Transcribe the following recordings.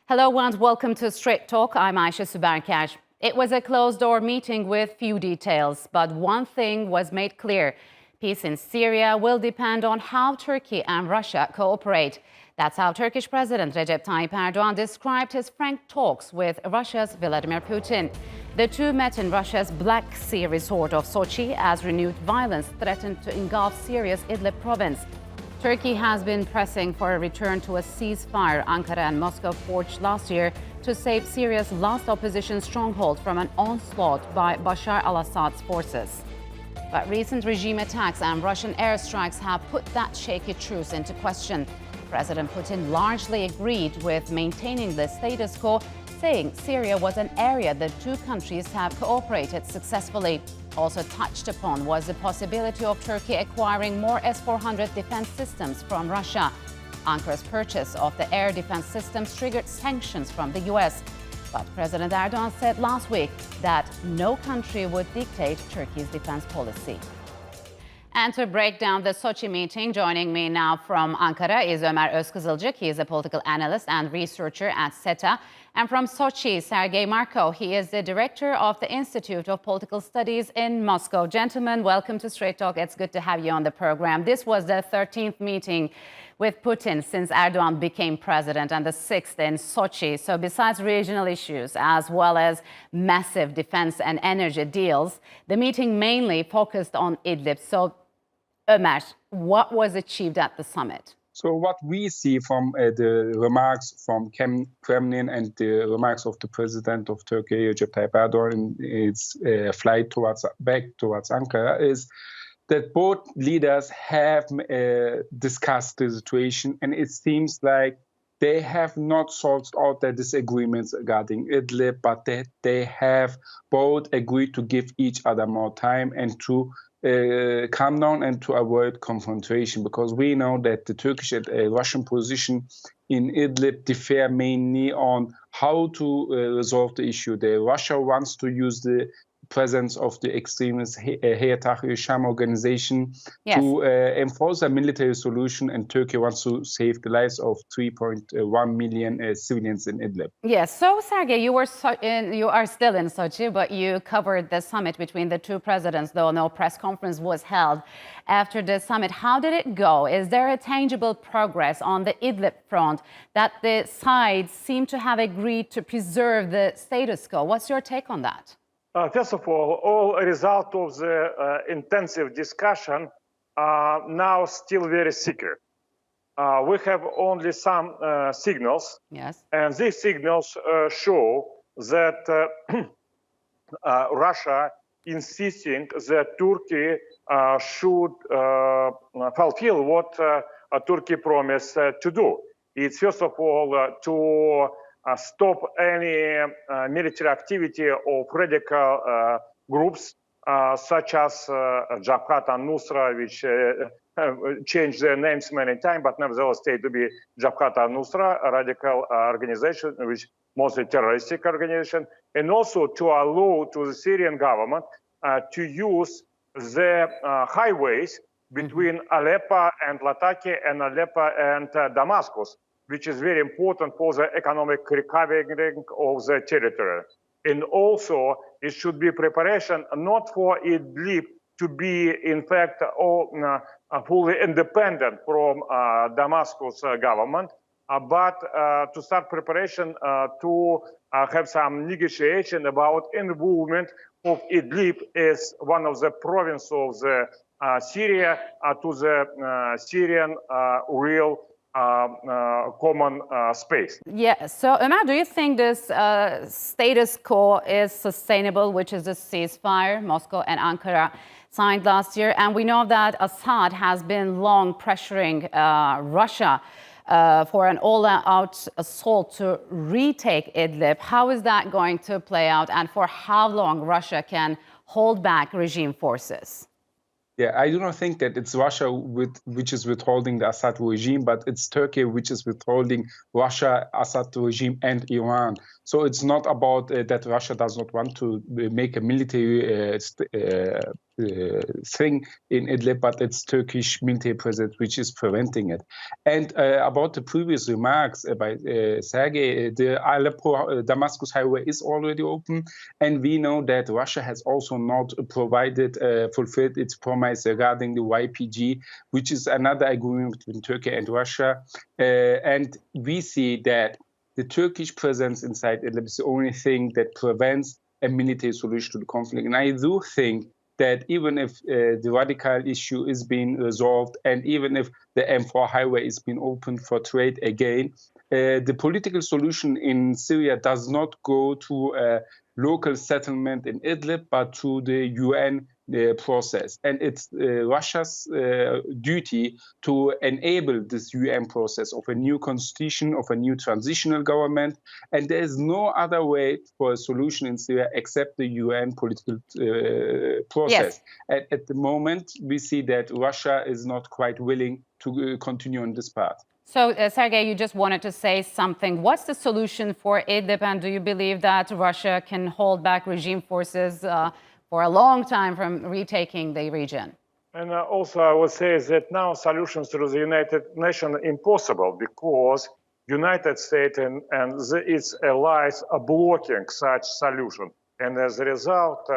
Hello and welcome to Straight Talk. I'm Aisha Subarkash. It was a closed-door meeting with few details, but one thing was made clear. Peace in Syria will depend on how Turkey and Russia cooperate. That's how Turkish President Recep Tayyip Erdogan described his frank talks with Russia's Vladimir Putin. The two met in Russia's Black Sea resort of Sochi as renewed violence threatened to engulf Syria's Idlib province. Turkey has been pressing for a return to a ceasefire Ankara and Moscow forged last year to save Syria's last opposition stronghold from an onslaught by Bashar al-Assad's forces. But recent regime attacks and Russian airstrikes have put that shaky truce into question. President Putin largely agreed with maintaining the status quo, saying Syria was an area the two countries have cooperated successfully. Also touched upon was the possibility of Turkey acquiring more S-400 defense systems from Russia. Ankara's purchase of the air defense systems triggered sanctions from the U.S. But President Erdogan said last week that no country would dictate Turkey's defense policy. And to break down the Sochi meeting, joining me now from Ankara is Omer Ozkizilcik. He is a political analyst and researcher at SETA. And from Sochi, Sergey Markov. He is the director of the Institute of Political Studies in Moscow. Gentlemen, welcome to Straight Talk. It's good to have you on the program. This was the 13th meeting with Putin since Erdogan became president, and the 6th in Sochi. So besides regional issues, as well as massive defense and energy deals, the meeting mainly focused on Idlib. So, Omer, what was achieved at the summit? So what we see from the remarks from Kremlin and the remarks of the president of Turkey, Recep Tayyip Erdogan, in his flight back towards Ankara, is that both leaders have discussed the situation, and it seems like they have not sorted out their disagreements regarding Idlib, but that they have both agreed to give each other more time and to calm down and to avoid confrontation, because we know that the Turkish and Russian position in Idlib differ mainly on how to resolve the issue. Russia wants to use the presence of the extremist Hayat Tahrir Sham organization to enforce a military solution, and Turkey wants to save the lives of 3.1 million civilians in Idlib. Yes, so Sergey, you are still in Sochi, but you covered the summit between the two presidents, though no press conference was held after the summit. How did it go? Is there a tangible progress on the Idlib front that the sides seem to have agreed to preserve the status quo? What's your take on that? First of all result of the intensive discussion are now still very secret. We have only some signals, and these signals show that Russia insisting that Turkey should fulfill what Turkey promised to do. It's first of all to stop any military activity of radical groups such as Jabhat al-Nusra, which changed their names many times, but nevertheless stayed to be Jabhat al-Nusra, a radical organization, which mostly terroristic organization, and also to allow to the Syrian government to use the highways between Aleppo and Latakia and Aleppo and Damascus, which is very important for the economic recovery of the territory. And also, it should be preparation not for Idlib to be, in fact, fully independent from Damascus government, but to start preparation to have some negotiation about involvement of Idlib as one of the provinces of the Syria to the Syrian real common space. Yeah, so Omer, do you think this status quo is sustainable, which is a ceasefire Moscow and Ankara signed last year? And we know that Assad has been long pressuring Russia for an all-out assault to retake Idlib. How is that going to play out, and for how long Russia can hold back regime forces? Yeah, I do not think that it's Russia which is withholding the Assad regime, but it's Turkey which is withholding Russia, Assad regime, and Iran. So it's not about that Russia does not want to make a military thing in Idlib, but it's Turkish military presence which is preventing it. And about the previous remarks by Sergey, the Aleppo-Damascus highway is already open, and we know that Russia has also not fulfilled its promise regarding the YPG, which is another agreement between Turkey and Russia. And we see that the Turkish presence inside Idlib is the only thing that prevents a military solution to the conflict. And I do think that even if the radical issue is being resolved, and even if the M4 highway is being opened for trade again, the political solution in Syria does not go to a local settlement in Idlib, but to the UN process. And it's Russia's duty to enable this UN process of a new constitution, of a new transitional government. And there is no other way for a solution in Syria except the UN political process. Yes. At the moment, we see that Russia is not quite willing to continue on this path. So, Sergey, you just wanted to say something. What's the solution for Idlib, and do you believe that Russia can hold back regime forces for a long time from retaking the region? And also, I would say that now solutions through the United Nations impossible, because United States and its allies are blocking such solution. And as a result,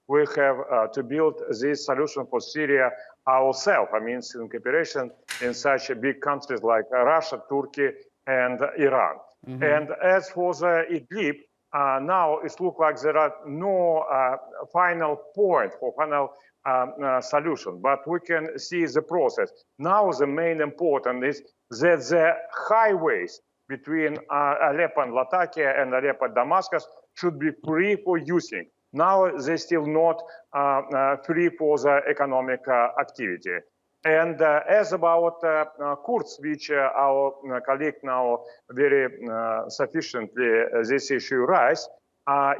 we have to build this solution for Syria ourselves. I mean, in cooperation in such big countries like Russia, Turkey, and Iran. Mm-hmm. And as for the Idlib, now it looks like there are no final point for final solution, but we can see the process. Now the main important is that the highways between Aleppo and Latakia and Aleppo and Damascus should be free for using. Now they're still not free for the economic activity. And as about Kurds, which our colleague now very sufficiently this issue raised,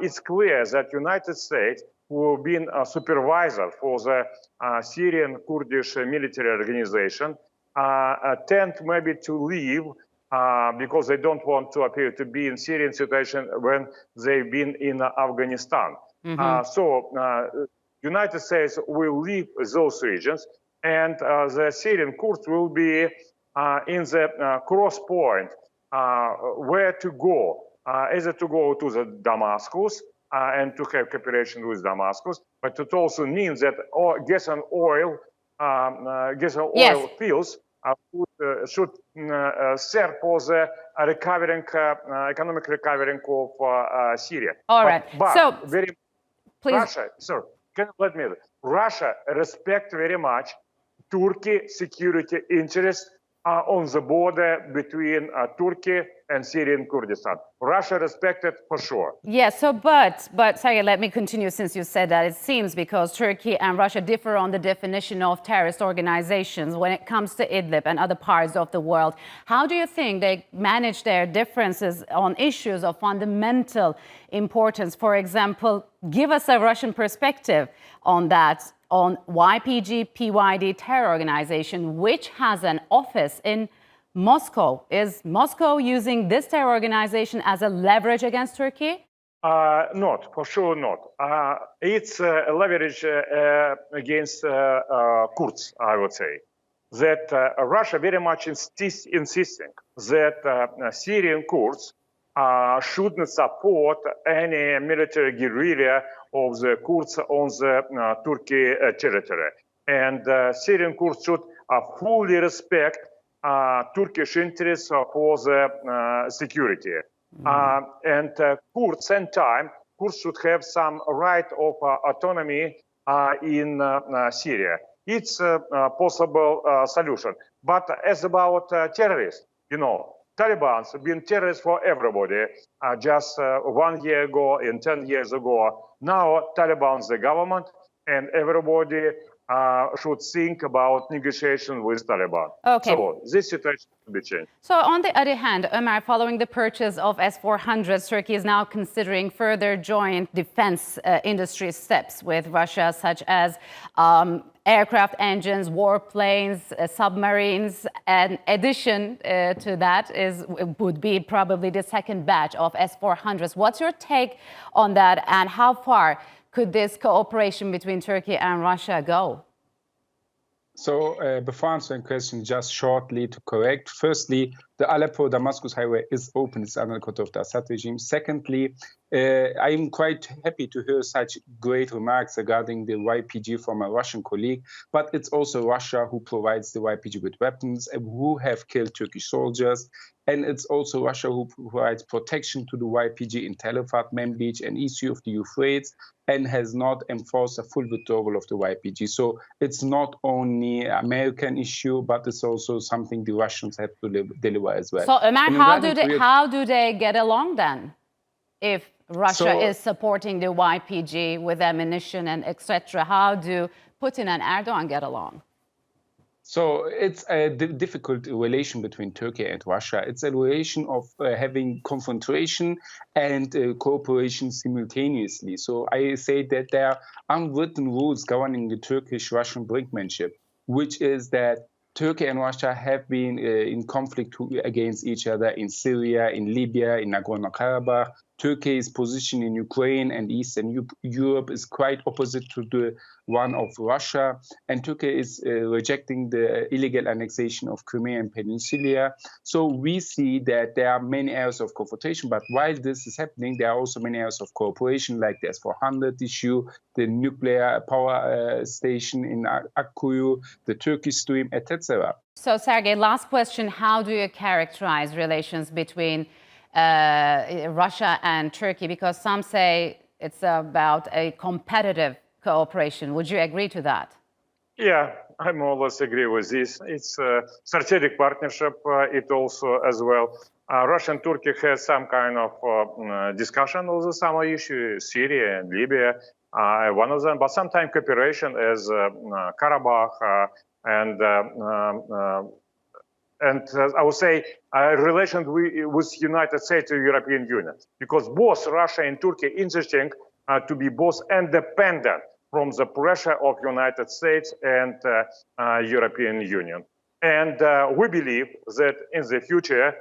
it's clear that United States, who have been a supervisor for the Syrian Kurdish military organization, tend maybe to leave because they don't want to appear to be in Syrian situation when they've been in Afghanistan. Mm-hmm. So United States will leave those regions, and the Syrian Kurds will be in the cross point where to go, either to go to the Damascus and to have cooperation with Damascus, but it also means that gas and oil yes. fields should serve for the economic recovering of Syria. All right. But so, please. Russia, sir, Russia respects very much Turkey security interests on the border between Turkey and Syrian Kurdistan. Russia respected for sure. Yes, so but Sergey, let me continue since you said that. It seems because Turkey and Russia differ on the definition of terrorist organizations when it comes to Idlib and other parts of the world. How do you think they manage their differences on issues of fundamental importance? For example, give us a Russian perspective on that, on YPG-PYD terror organization, which has an office in Moscow. Is Moscow using this terror organization as a leverage against Turkey? Not, for sure not. It's a leverage against Kurds, I would say. That Russia very much insisting that Syrian Kurds shouldn't support any military guerrilla of the Kurds on the Turkey territory. And Syrian Kurds should fully respect Turkish interests for the security. And Kurds, same time, Kurds should have some right of autonomy in Syria. It's a possible solution. But as about terrorists, you know, Taliban have been terrorists for everybody just 1 year ago and 10 years ago. Now Taliban's the government, and everybody should think about negotiation with Taliban. Okay. So this situation will be changed. So on the other hand, Omer, following the purchase of S-400s, Turkey is now considering further joint defense industry steps with Russia, such as aircraft engines, warplanes, submarines. And addition to that would be probably the second batch of S-400s. What's your take on that, and how far could this cooperation between Turkey and Russia go? So before answering the question, just shortly to correct. Firstly, the Aleppo-Damascus highway is open. It's under control of the Assad regime. Secondly, I'm quite happy to hear such great remarks regarding the YPG from a Russian colleague, but it's also Russia who provides the YPG with weapons and who have killed Turkish soldiers. And it's also Russia who provides protection to the YPG in Tel Afar, Manbij, and east of the Euphrates, and has not enforced a full withdrawal of the YPG. So it's not only an American issue, but it's also something the Russians have to deliver as well. So, Omer, how do they get along then? If Russia is supporting the YPG with ammunition and etc., how do Putin and Erdogan get along? So it's a difficult relation between Turkey and Russia. It's a relation of having confrontation and cooperation simultaneously. So I say that there are unwritten rules governing the Turkish-Russian brinkmanship, which is that Turkey and Russia have been in conflict against each other in Syria, in Libya, in Nagorno-Karabakh. Turkey's position in Ukraine and Eastern Europe is quite opposite to the one of Russia. And Turkey is rejecting the illegal annexation of Crimea and Peninsula. So we see that there are many areas of confrontation. But while this is happening, there are also many areas of cooperation, like the S-400 issue, the nuclear power station in Akkuyu, the Turkish Stream, etc. So, Sergey, last question. How do you characterize relations between Russia and Turkey? Because some say it's about a competitive cooperation. Would you agree to that? Yeah, I more or less agree with this. It's a strategic partnership. It also as well. Russia and Turkey has some kind of discussion on the summer issue, Syria and Libya, one of them. But sometimes cooperation as Karabakh and I would say relations with United States and European Union, because both Russia and Turkey interesting to be both independent from the pressure of United States and European Union. And we believe that in the future,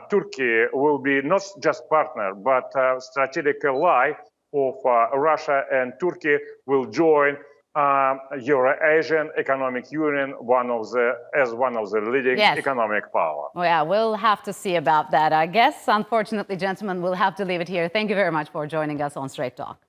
Turkey will be not just partner, but strategic ally of Russia, and Turkey will join Euro-Asian Economic Union, one of the leading economic power. Well, yeah, we'll have to see about that, I guess. Unfortunately, gentlemen, we'll have to leave it here. Thank you very much for joining us on Straight Talk.